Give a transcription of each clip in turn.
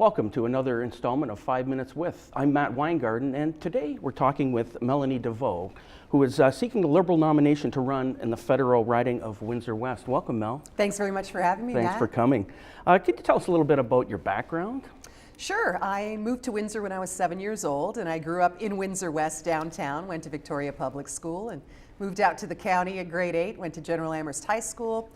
Welcome to another installment of 5 Minutes With. I'm Matt Weingarden, and today we're talking with Melanie Deveau, who is seeking a Liberal nomination to run in the federal riding of Windsor West. Welcome, Mel. Thanks very much for having me, Matt. Thanks for coming. Can you tell us a little bit about your background? Sure. I moved to Windsor when I was 7 years old, and I grew up in Windsor West downtown, went to Victoria Public School, and moved out to the county at grade 8, went to General Amherst High School,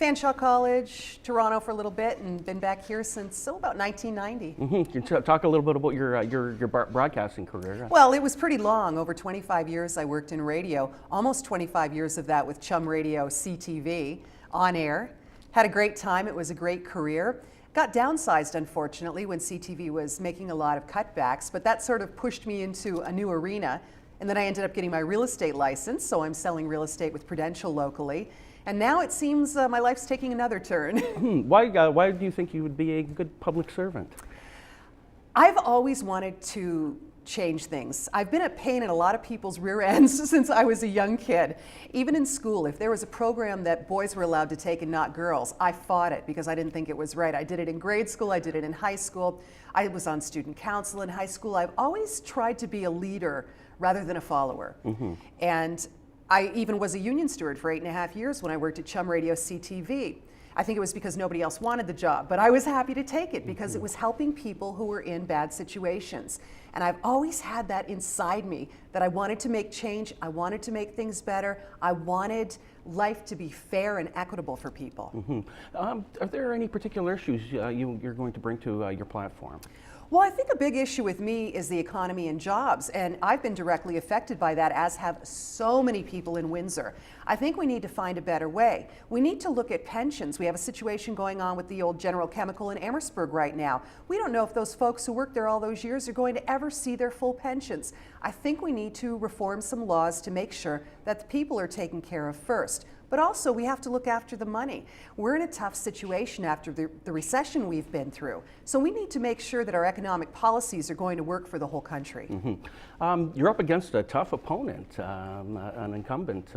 Fanshawe College, Toronto for a little bit, and been back here since about 1990. Can you talk a little bit about your broadcasting career? Well, it was pretty long. Over 25 years I worked in radio, almost 25 years of that with Chum Radio CTV on air. Had a great time. It was a great career. Got downsized, unfortunately, when CTV was making a lot of cutbacks, but that sort of pushed me into a new arena. And then I ended up getting my real estate license, so I'm selling real estate with Prudential locally. And now it seems my life's taking another turn. Why do you think you would be a good public servant? I've always wanted to change things. I've been a pain in a lot of people's rear ends since I was a young kid. Even in school, if there was a program that boys were allowed to take and not girls, I fought it because I didn't think it was right. I did it in grade school, I did it in high school. I was on student council in high school. I've always tried to be a leader rather than a follower. And I even was a union steward for 8.5 years when I worked at Chum Radio CTV. I think it was because nobody else wanted the job, but I was happy to take it because it was helping people who were in bad situations. And I've always had that inside me that I wanted to make change, I wanted to make things better, I wanted life to be fair and equitable for people. Are there any particular issues you're going to bring to your platform? Well, I think a big issue with me is the economy and jobs, and I've been directly affected by that, as have so many people in Windsor. I think we need to find a better way. We need to look at pensions. We have a situation going on with the old General Chemical in Amherstburg right now. We don't know if those folks who worked there all those years are going to ever see their full pensions. I think we need to reform some laws to make sure that the people are taken care of first. But also, we have to look after the money. We're in a tough situation after the recession we've been through. So we need to make sure that our economic policies are going to work for the whole country. You're up against a tough opponent, an incumbent.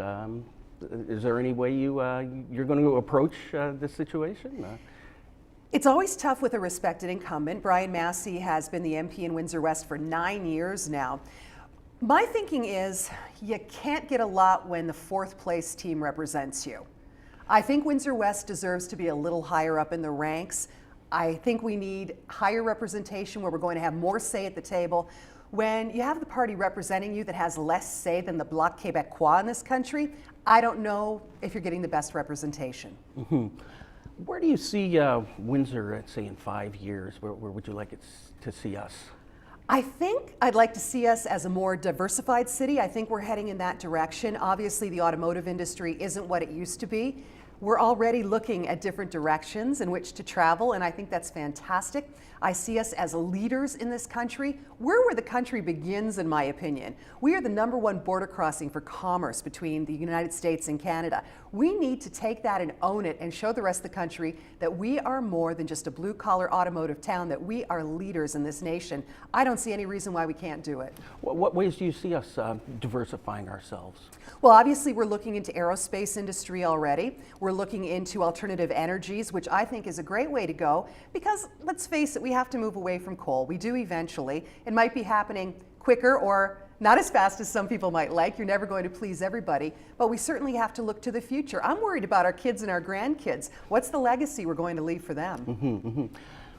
Is there any way you're going to approach this situation? It's always tough with a respected incumbent. Brian Massey has been the MP in Windsor West for 9 years now. My thinking is you can't get a lot when the fourth place team represents you. I think Windsor West deserves to be a little higher up in the ranks. I think we need higher representation where we're going to have more say at the table. When you have the party representing you that has less say than the Bloc Québécois in this country, I don't know if you're getting the best representation. Where do you see Windsor, let's say, in 5 years? Where would you like it to see us? I think I'd like to see us as a more diversified city. I think we're heading in that direction. Obviously, the automotive industry isn't what it used to be. We're already looking at different directions in which to travel, and I think that's fantastic. I see us as leaders in this country. We're where the country begins, in my opinion. We are the #1 border crossing for commerce between the United States and Canada. We need to take that and own it and show the rest of the country that we are more than just a blue-collar automotive town, that we are leaders in this nation. I don't see any reason why we can't do it. What ways do you see us diversifying ourselves? Well, obviously, we're looking into aerospace industry already. We're looking into alternative energies, which I think is a great way to go because, let's face it, we have to move away from coal. We do eventually. It might be happening quicker or not as fast as some people might like. You're never going to please everybody, but we certainly have to look to the future. I'm worried about our kids and our grandkids. What's the legacy we're going to leave for them?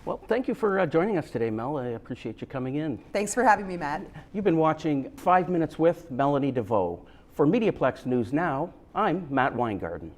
Well, thank you for joining us today, Mel. I appreciate you coming in. Thanks for having me, Matt. You've been watching 5 Minutes with Melanie Deveau. For Mediaplex News Now, I'm Matt Weingarden.